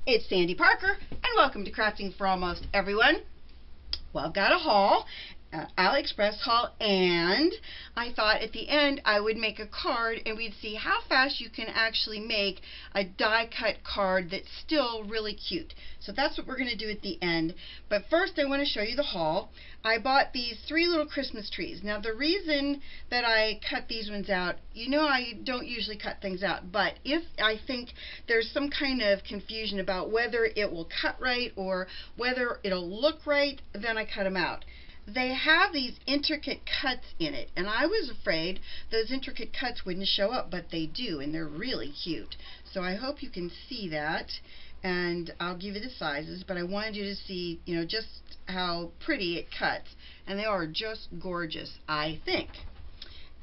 It's Sandy Parker, and welcome to Crafting for Almost Everyone. Well, I've got a haul, AliExpress haul, and I thought at the end I would make a card and we'd see how fast you can actually make a die-cut card that's still really cute. So that's what we're going to do at the end. But first I want to show you the haul. I bought these 3 little Christmas trees. Now the reason that I cut these ones out, you know I don't usually cut things out, but if I think there's some kind of confusion about whether it will cut right or whether it'll look right, then I cut them out. They have these intricate cuts in it, and I was afraid those intricate cuts wouldn't show up, but they do, and they're really cute. So I hope you can see that, and I'll give you the sizes, but I wanted you to see, you know, just how pretty it cuts, and they are just gorgeous, I think.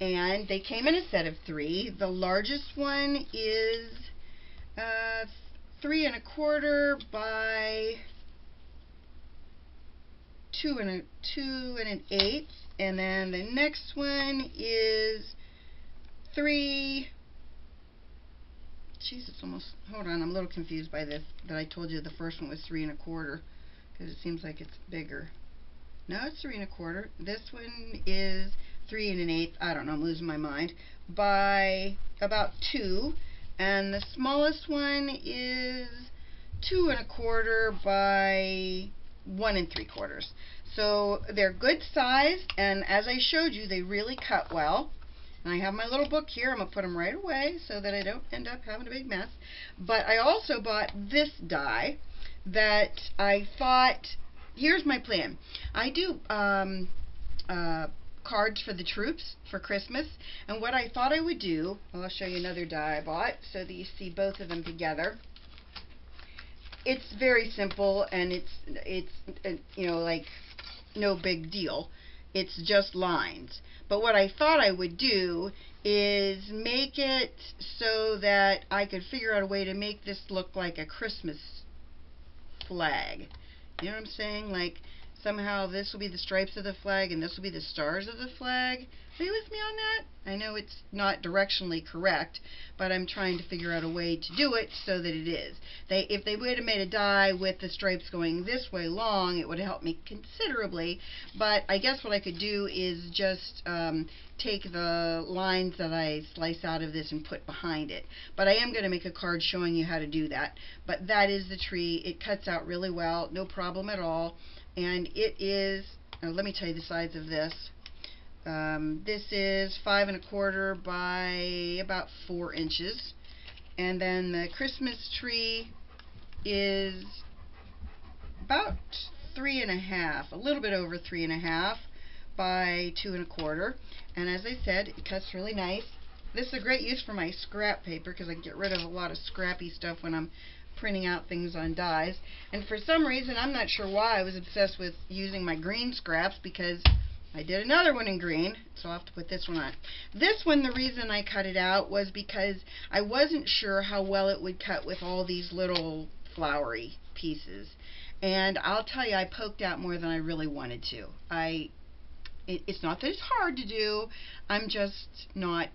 And they came in a set of 3. The largest one is 3 1/4 by 2 1/8, and then the next one is 3. Jeez, it's almost. Hold on, I'm a little confused by this. That I told you the first one was 3 1/4 because it seems like it's bigger. No, it's 3 1/4. This one is 3 1/8. I don't know. I'm losing my mind. By about 2, and the smallest one is 2 1/4 by 1 3/4. So they're good size, and as I showed you, they really cut well. And I have my little book here. I'm going to put them right away so that I don't end up having a big mess. But I also bought this die that I thought, here's my plan. I do cards for the troops for Christmas, and what I thought I would do, well, I'll show you another die I bought so that you see both of them together. It's very simple, and it's you know, like no big deal. It's just lines. But what I thought I would do is make it so that I could figure out a way to make this look like a Christmas flag. You know what I'm saying? Like somehow this will be the stripes of the flag and this will be the stars of the flag. Are you with me on that? I know it's not directionally correct, but I'm trying to figure out a way to do it so that it is. If they would have made a die with the stripes going this way long, it would have helped me considerably, but I guess what I could do is just take the lines that I slice out of this and put behind it. But I am going to make a card showing you how to do that. But that is the tree. It cuts out really well, no problem at all. And it is, let me tell you the size of this. This is 5 1/4 by about 4 inches. And then the Christmas tree is about 3 1/2, a little bit over 3 1/2 by 2 1/4. And as I said, it cuts really nice. This is a great use for my scrap paper because I can get rid of a lot of scrappy stuff when I'm printing out things on dies. And for some reason, I'm not sure why, I was obsessed with using my green scraps because I did another one in green, so I'll have to put this one on. This one, the reason I cut it out was because I wasn't sure how well it would cut with all these little flowery pieces. And I'll tell you, I poked out more than I really wanted to. It's not that it's hard to do, I'm just not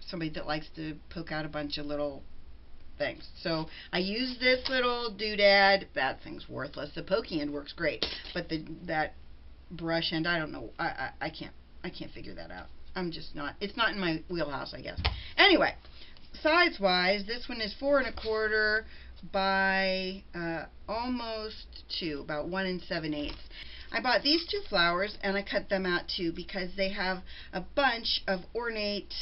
somebody that likes to poke out a bunch of little things. So I used this little doodad. That thing's worthless. The pokey end works great, but that brush end, I don't know. I can't figure that out. I'm just not. It's not in my wheelhouse, I guess. Anyway, size wise, this one is 4 1/4 by almost 2, about 1 7/8. I bought these 2 flowers and I cut them out too because they have a bunch of ornate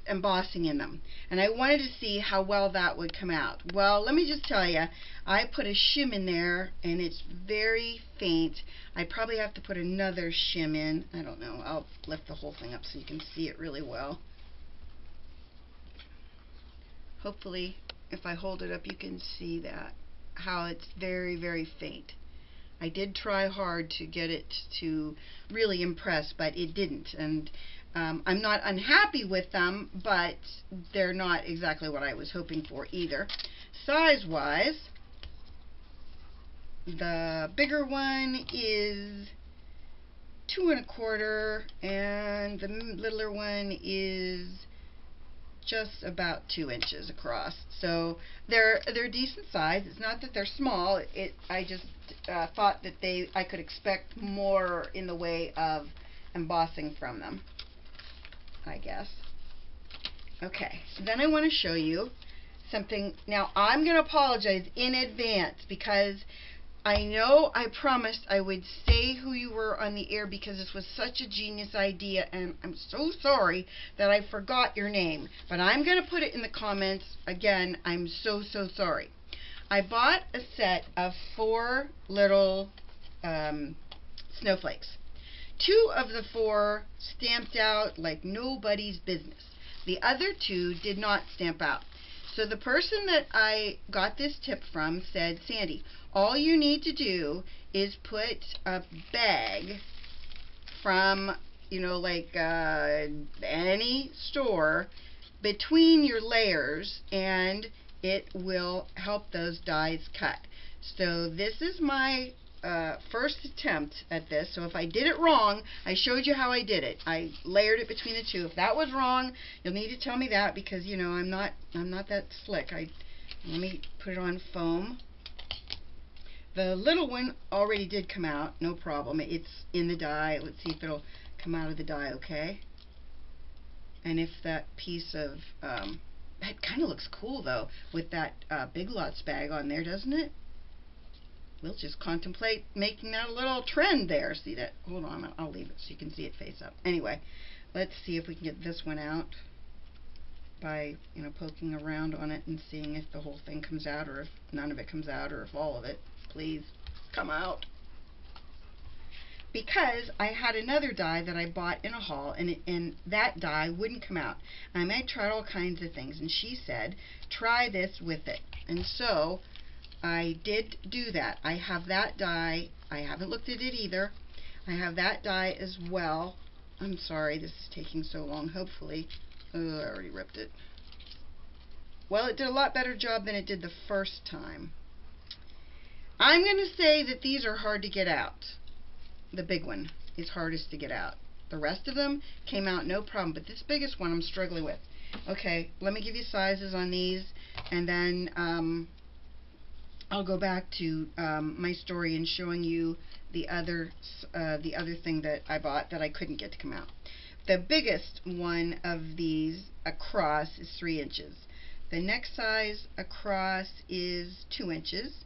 embossing in them, and I wanted to see how well that would come out. Well, let me just tell you, I put a shim in there and it's very faint. I probably have to put another shim in. I don't know. I'll lift the whole thing up so you can see it really well. Hopefully if I hold it up you can see that, how it's very, very faint. I did try hard to get it to really impress, but it didn't, and I'm not unhappy with them, but they're not exactly what I was hoping for either. Size-wise, the bigger one is 2 1/4, and the littler one is just about 2 inches across. So they're decent size. It's not that they're small. I just thought that I could expect more in the way of embossing from them, I guess. Okay, so then I want to show you something. Now I'm going to apologize in advance because I know I promised I would say who you were on the air because this was such a genius idea, and I'm so sorry that I forgot your name. But I'm going to put it in the comments. Again, I'm so sorry. I bought a set of 4 little snowflakes. 2 of the 4 stamped out like nobody's business. The other 2 did not stamp out. So the person that I got this tip from said, Sandy, all you need to do is put a bag from, like any store between your layers and it will help those dies cut. So this is my first attempt at this. So if I did it wrong, I showed you how I did it. I layered it between the 2. If that was wrong, you'll need to tell me that because I'm not that slick. Let me put it on foam. The little one already did come out, no problem. It's in the die. Let's see if it'll come out of the die okay. And if that piece of that kind of looks cool though with that Big Lots bag on there, doesn't it? We'll just contemplate making that a little trend there. See that? Hold on, I'll leave it so you can see it face up. Anyway, let's see if we can get this one out by poking around on it and seeing if the whole thing comes out or if none of it comes out or if all of it. Please come out. Because I had another die that I bought in a haul and that die wouldn't come out. I might try all kinds of things and she said try this with it, and so I did do that. I have that die. I haven't looked at it either. I have that die as well. I'm sorry this is taking so long. Hopefully, I already ripped it. Well, it did a lot better job than it did the first time. I'm going to say that these are hard to get out. The big one is hardest to get out. The rest of them came out no problem, but this biggest one I'm struggling with. Okay, let me give you sizes on these, and then I'll go back to my story and showing you the other thing that I bought that I couldn't get to come out. The biggest one of these across is 3 inches. The next size across is 2 inches.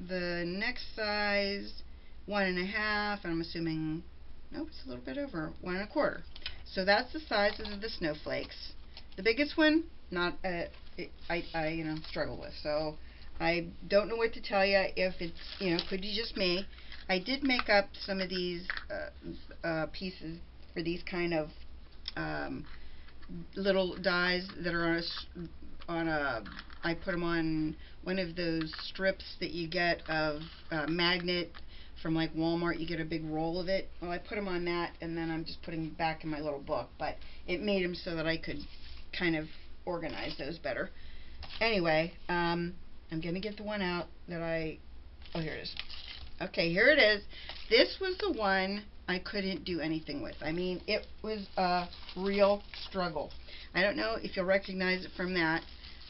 The next size 1.5, and I'm assuming, nope, it's a little bit over 1.25. So that's the sizes of the snowflakes. The biggest one, not I struggle with. So I don't know what to tell you. If it's could be just me. I did make up some of these pieces for these kind of little dies that are I put them on one of those strips that you get of magnet from like Walmart. You get a big roll of it. Well, I put them on that, and then I'm just putting them back in my little book. But it made them so that I could kind of organize those better. Anyway, I'm going to get the one out that oh, here it is. Okay, here it is. This was the one I couldn't do anything with. I mean, it was a real struggle. I don't know if you'll recognize it from that,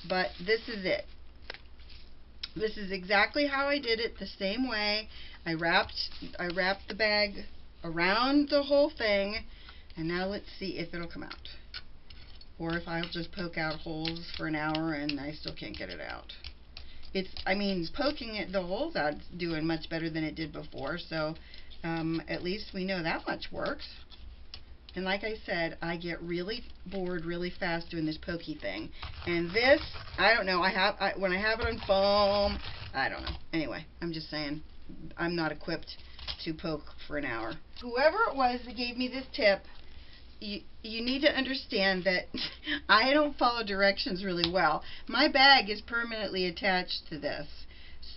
but this is it. This is exactly how I did it, the same way. I wrapped the bag around the whole thing, and now let's see if it'll come out. Or if I'll just poke out holes for an hour and I still can't get it out. Poking the holes out is doing much better than it did before, so at least we know that much works. And like I said, I get really bored really fast doing this pokey thing. And this, I don't know, when I have it on foam, I don't know. Anyway, I'm just saying, I'm not equipped to poke for an hour. Whoever it was that gave me this tip, you need to understand that I don't follow directions really well. My bag is permanently attached to this.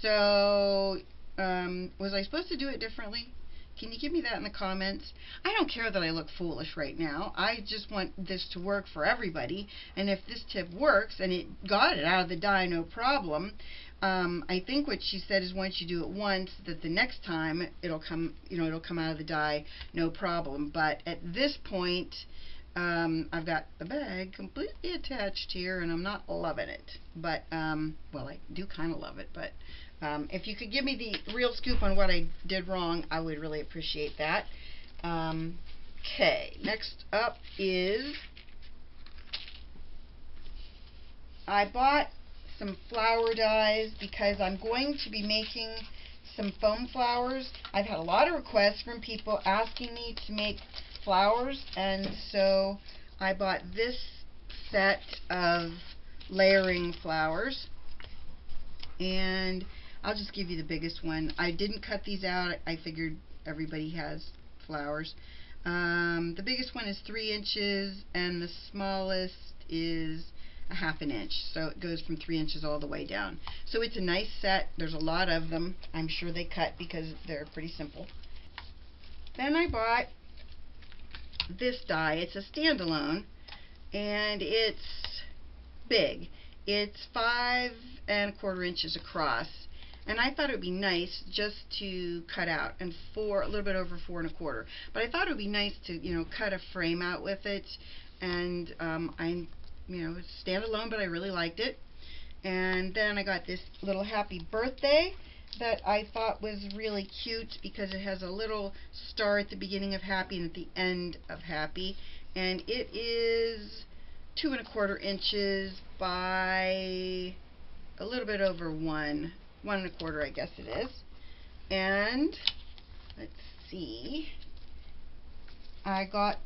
So, was I supposed to do it differently? Can you give me that in the comments? I don't care that I look foolish right now. I just want this to work for everybody. And if this tip works, and it got it out of the die no problem, I think what she said is once you do it once, that the next time it'll come, it'll come out of the die no problem. But at this point, I've got the bag completely attached here, and I'm not loving it. But, well, I do kind of love it, but if you could give me the real scoop on what I did wrong, I would really appreciate that. Okay, next up is I bought some flower dies because I'm going to be making some foam flowers. I've had a lot of requests from people asking me to make flowers, and so I bought this set of layering flowers, and I'll just give you the biggest one. I didn't cut these out. I figured everybody has flowers. The biggest one is 3 inches, and the smallest is a ½ inch, so it goes from 3 inches all the way down. So it's a nice set. There's a lot of them. I'm sure they cut because they're pretty simple. Then I bought this die. It's a standalone, and it's big. It's 5 1/4 inches across, and I thought it would be nice just to cut out, and a little bit over 4 1/4. But I thought it would be nice to, cut a frame out with it, and it's standalone, but I really liked it. And then I got this little happy birthday that I thought was really cute because it has a little star at the beginning of happy and at the end of happy, and it is 2 1/4 inches by a little bit over 1 1/4, I guess it is. And let's see, I got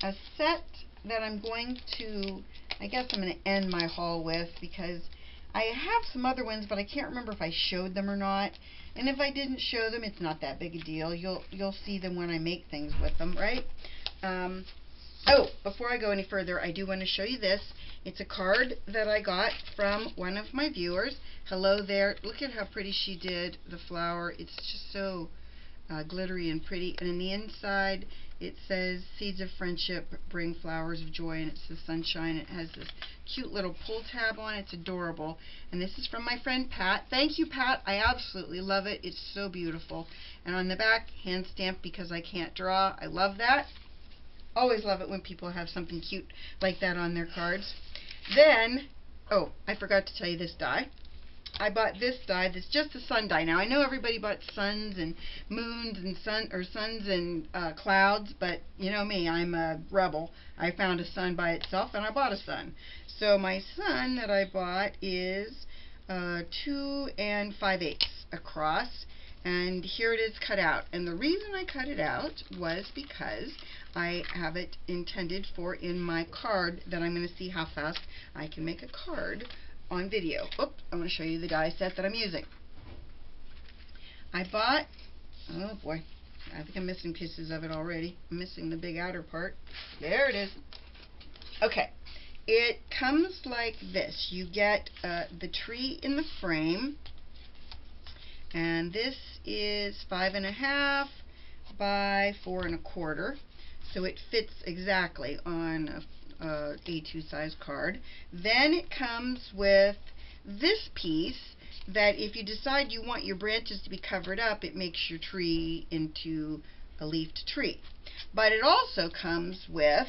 a set that I'm going to, I guess I'm going to end my haul with, because I have some other ones, but I can't remember if I showed them or not. And if I didn't show them, it's not that big a deal. You'll see them when I make things with them, right? Oh, before I go any further, I do want to show you this. It's a card that I got from one of my viewers. Hello there. Look at how pretty she did the flower. It's just so glittery and pretty. And in the inside, it says, "Seeds of friendship bring flowers of joy," and it says sunshine. It has this cute little pull tab on it. It's adorable. And this is from my friend Pat. Thank you, Pat. I absolutely love it. It's so beautiful. And on the back, hand stamped because I can't draw. I love that. Always love it when people have something cute like that on their cards. Then, oh, I forgot to tell you this die. I bought this die that's just a sun die. Now, I know everybody bought suns and moons and suns and clouds, but you know me, I'm a rebel. I found a sun by itself, and I bought a sun. So my sun that I bought is 2 5/8 across, and here it is cut out. And the reason I cut it out was because I have it intended for in my card that I'm going to see how fast I can make a card on video. Oops, I'm going to show you the die set that I'm using. I bought, oh boy, I think I'm missing pieces of it already. I'm missing the big outer part. There it is. Okay, it comes like this. You get the tree in the frame, and this is 5 1/2 by 4 1/4. So it fits exactly on a A2 size card. Then it comes with this piece that if you decide you want your branches to be covered up, it makes your tree into a leafed tree. But it also comes with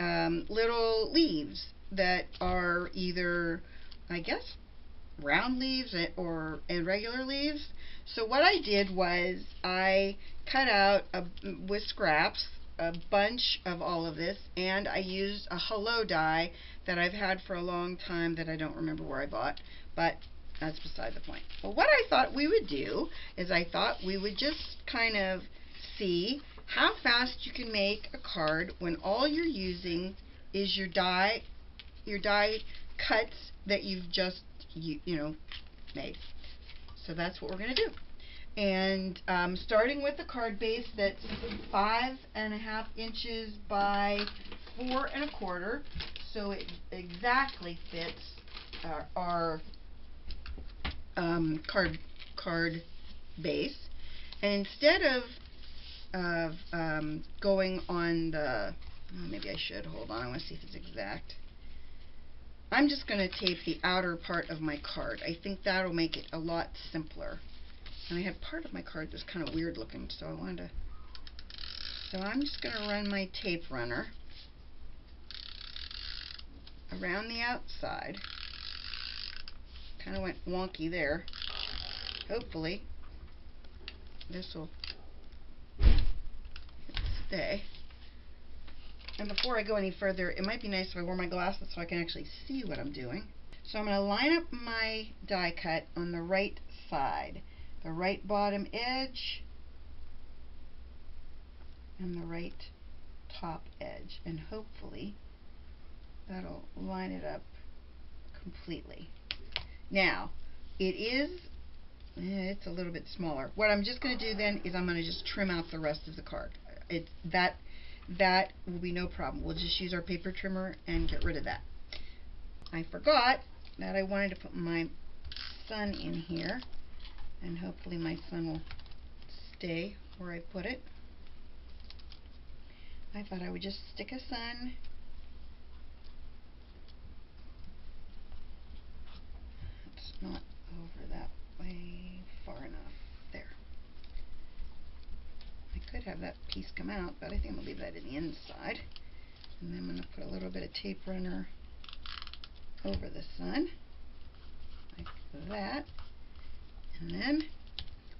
little leaves that are either, I guess, round leaves or regular leaves. So what I did was I cut out with scraps a bunch of all of this, and I used a hello die that I've had for a long time that I don't remember where I bought, but that's beside the point. But what I thought we would do is I thought we would just kind of see how fast you can make a card when all you're using is your die cuts that you've just made. So that's what we're going to do. And starting with the card base that's 5 1/2 inches by 4 1/4, so it exactly fits our card base. And instead of going on the, maybe I should, hold on, I want to see if it's exact. I'm just going to tape the outer part of my card. I think that'll make it a lot simpler. And I had part of my card that's kind of weird looking, so I'm just going to run my tape runner. around the outside. Kind of went wonky there. Hopefully this will stay. And before I go any further, it might be nice if I wore my glasses so I can actually see what I'm doing. So I'm going to line up my die cut on the right side, the right bottom edge and the right top edge, and hopefully that'll line it up completely. Now, it's a little bit smaller. What I'm just going to do then is I'm going to just trim out the rest of the card. That will be no problem. We'll just use our paper trimmer and get rid of that. I forgot that I wanted to put my sun in here, and hopefully my sun will stay where I put it. I thought I would just stick a sun it's not over that way far enough. There. I could have that piece come out, but I think I'm going to leave that in the inside. And then I'm going to put a little bit of tape runner over the sun, like that. And then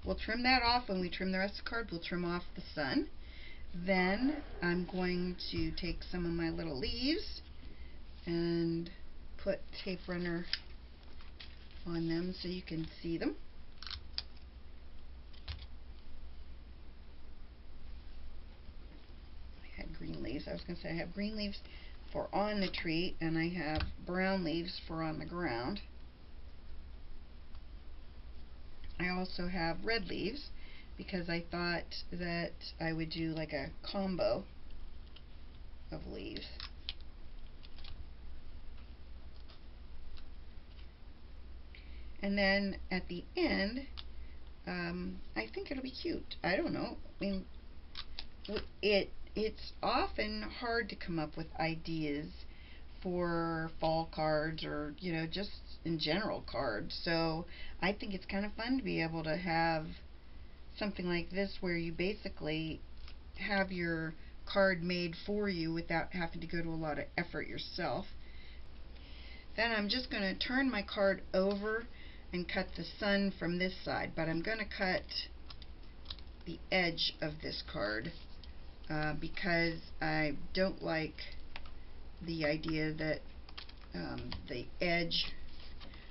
we'll trim that off. When we trim the rest of the card, we'll trim off the sun. Then I'm going to take some of my little leaves and put tape runner on them so you can see them. I had green leaves. I was going to say I have green leaves for on the tree, and I have brown leaves for on the ground. I also have red leaves because I thought that I would do like a combo of leaves. And then at the end, I think it'll be cute. I don't know. I mean, it's often hard to come up with ideas for fall cards, or just in general cards. So I think it's kind of fun to be able to have something like this where you basically have your card made for you without having to go to a lot of effort yourself. Then I'm just going to turn my card over and cut the sun from this side, but I'm going to cut the edge of this card because I don't like the idea that the edge,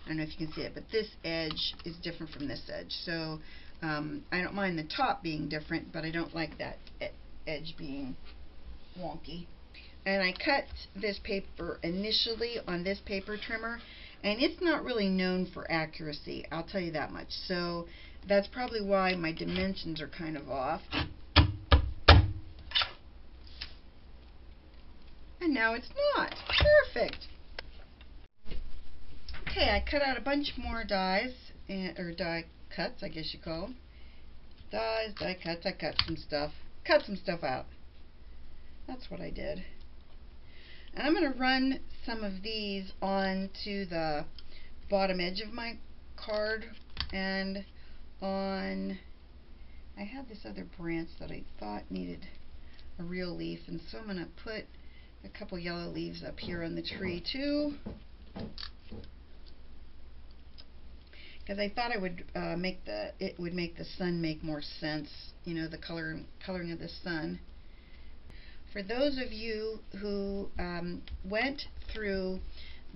I don't know if you can see it, but this edge is different from this edge. So I don't mind the top being different, but I don't like that edge being wonky. And I cut this paper initially on this paper trimmer, and it's not really known for accuracy, I'll tell you that much. So that's probably why my dimensions are kind of off. And now it's not. Perfect. Okay, I cut out a bunch more dies, or die cuts, I guess you call them. Dies, die cuts, I cut some stuff out. That's what I did. And I'm going to run some of these onto the bottom edge of my card, and on, I had this other branch that I thought needed a real leaf, and so I'm going to put a couple yellow leaves up here on the tree too, because I thought it would make the sun make more sense, the coloring of the sun. For those of you who went through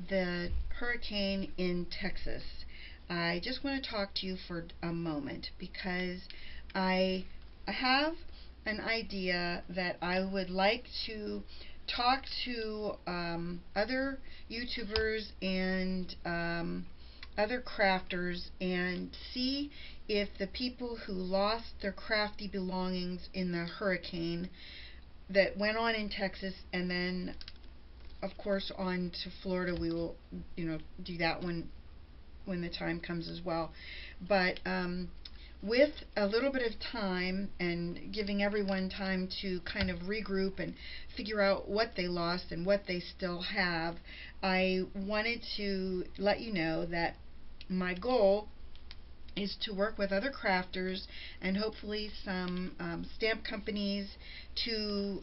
the hurricane in Texas, I just want to talk to you for a moment, because I have an idea that I would like to talk to other YouTubers and other crafters and see if the people who lost their crafty belongings in the hurricane that went on in Texas, and then of course on to Florida, we will do that when the time comes as well. But with a little bit of time and giving everyone time to kind of regroup and figure out what they lost and what they still have, I wanted to let you know that my goal is to work with other crafters and hopefully some stamp companies to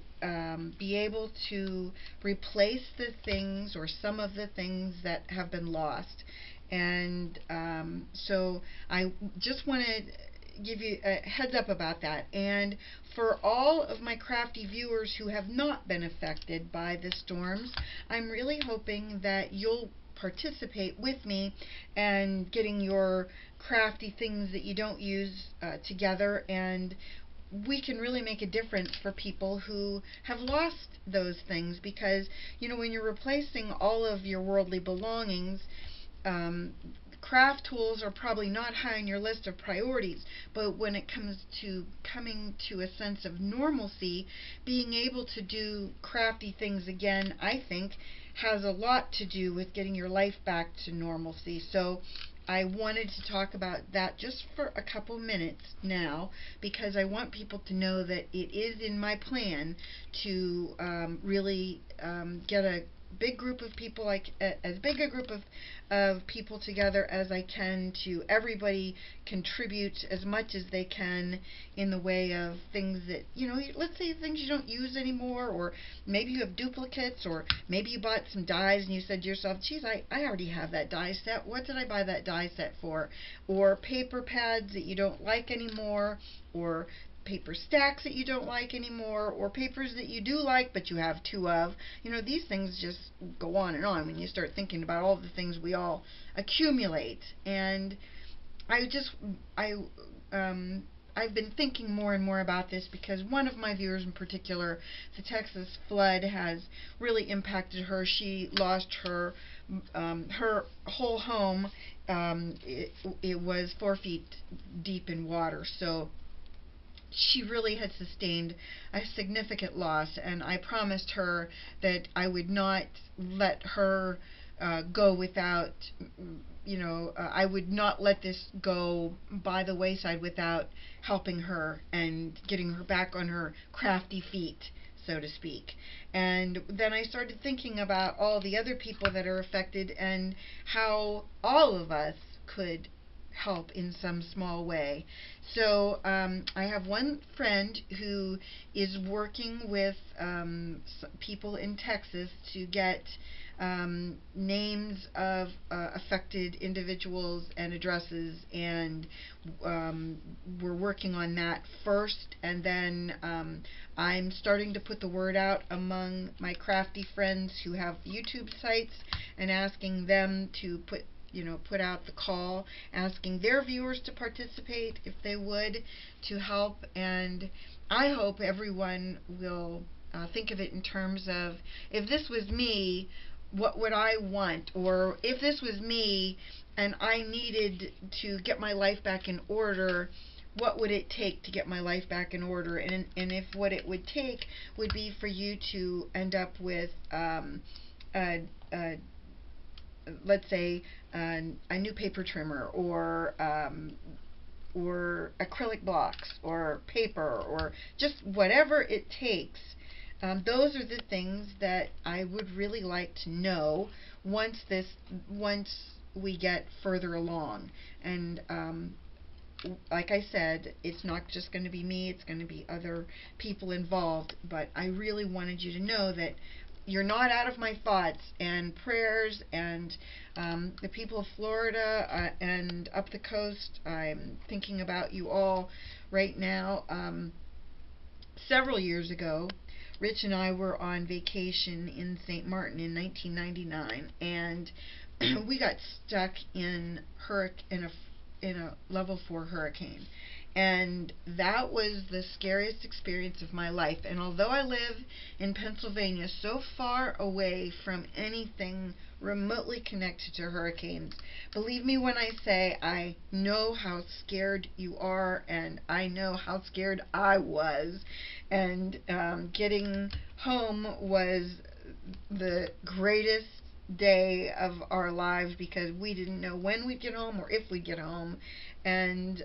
be able to replace the things or some of the things that have been lost. And so I just want to give you a heads up about that. And for all of my crafty viewers who have not been affected by the storms, I'm really hoping that you'll participate with me and getting your crafty things that you don't use together, and we can really make a difference for people who have lost those things. Because when you're replacing all of your worldly belongings, craft tools are probably not high on your list of priorities, but when it comes to coming to a sense of normalcy, being able to do crafty things again, I think, has a lot to do with getting your life back to normalcy. So I wanted to talk about that just for a couple minutes now, because I want people to know that it is in my plan to really get a big group of people, as big a group of people together as I can, to everybody contribute as much as they can in the way of things that, let's say things you don't use anymore, or maybe you have duplicates, or maybe you bought some dies and you said to yourself, geez, I already have that die set, what did I buy that die set for? Or paper pads that you don't like anymore, or paper stacks that you don't like anymore, or papers that you do like but you have two of. These things just go on and on when you start thinking about all the things we all accumulate. And I've been thinking more and more about this because one of my viewers in particular, the Texas flood, has really impacted her. She lost her whole home. It was 4 feet deep in water, so she really had sustained a significant loss, and I promised her that I would not let her go without, I would not let this go by the wayside without helping her and getting her back on her crafty feet, so to speak. And then I started thinking about all the other people that are affected and how all of us could help in some small way. So I have one friend who is working with people in Texas to get names of affected individuals and addresses, and we're working on that first, and then I'm starting to put the word out among my crafty friends who have YouTube sites and asking them to put out the call, asking their viewers to participate if they would, to help. And I hope everyone will think of it in terms of, if this was me, what would I want? Or if this was me and I needed to get my life back in order, what would it take to get my life back in order? And if what it would take would be for you to end up with let's say a new paper trimmer, or acrylic blocks, or paper, or just whatever it takes. Those are the things that I would really like to know once we get further along. And like I said, it's not just going to be me, it's going to be other people involved, but I really wanted you to know that you're not out of my thoughts and prayers. And the people of Florida and up the coast, I'm thinking about you all right now. Several years ago, Rich and I were on vacation in St. Martin in 1999, and we got stuck in a level 4 hurricane. And that was the scariest experience of my life. And although I live in Pennsylvania, so far away from anything remotely connected to hurricanes, believe me when I say I know how scared you are, and I know how scared I was. And getting home was the greatest day of our lives, because we didn't know when we'd get home or if we'd get home. And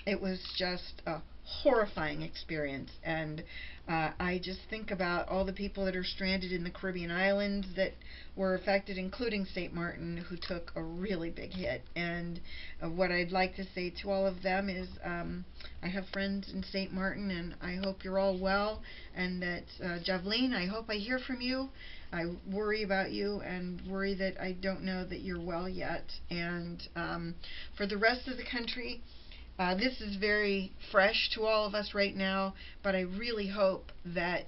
it was just a horrifying experience, and I just think about all the people that are stranded in the Caribbean islands that were affected, including St. Martin, who took a really big hit. And what I'd like to say to all of them is I have friends in St. Martin, and I hope you're all well, and that Javeline, I hope I hear from you. I worry about you and worry that I don't know that you're well yet. And for the rest of the country, this is very fresh to all of us right now, but I really hope that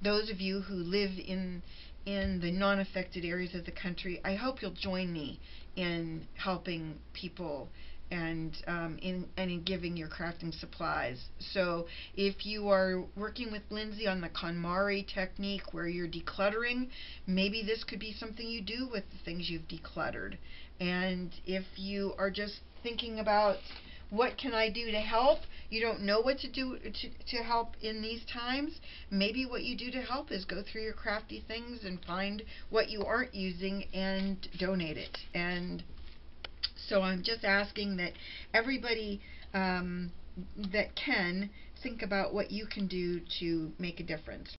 those of you who live in the non-affected areas of the country, I hope you'll join me in helping people and in giving your crafting supplies. So if you are working with Lindsay on the KonMari technique where you're decluttering, maybe this could be something you do with the things you've decluttered. And if you are just thinking about what can I do to help, you don't know what to do to help in these times, maybe what you do to help is go through your crafty things and find what you aren't using and donate it. And so I'm just asking that everybody that can think about what you can do to make a difference.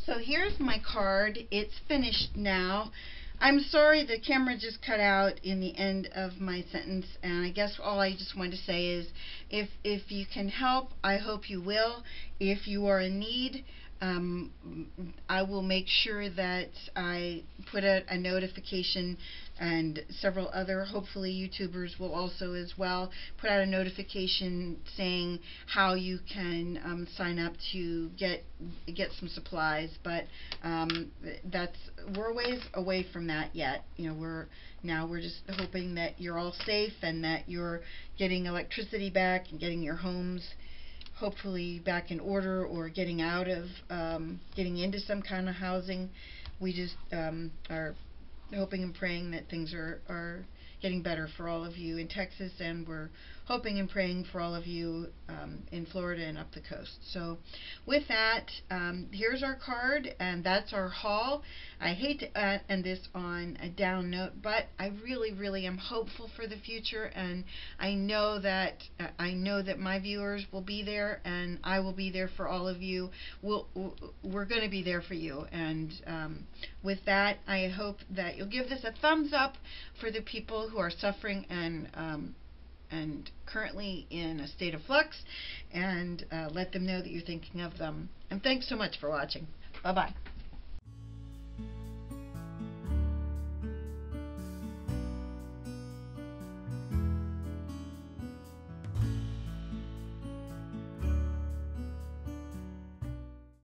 So here's my card. It's finished now. I'm sorry the camera just cut out in the end of my sentence, and I guess all I just want to say is if you can help, I hope you will. If you are in need, I will make sure that I put out a notification, and several other, hopefully YouTubers will also as well, put out a notification saying how you can sign up to get some supplies. But we're a ways away from that yet. You know, we're just hoping that you're all safe and that you're getting electricity back and getting your homes hopefully back in order, or getting out of getting into some kind of housing. We just are hoping and praying that things are getting better for all of you in Texas, and we're hoping and praying for all of you in Florida and up the coast. So with that, here's our card, and that's our haul. I hate to end this on a down note, but I really am hopeful for the future, and I know that my viewers will be there, and I will be there for all of you. We're going to be there for you, and with that, I hope that you'll give this a thumbs up for the people who are suffering and currently in a state of flux, and let them know that you're thinking of them. And thanks so much for watching. Bye-bye.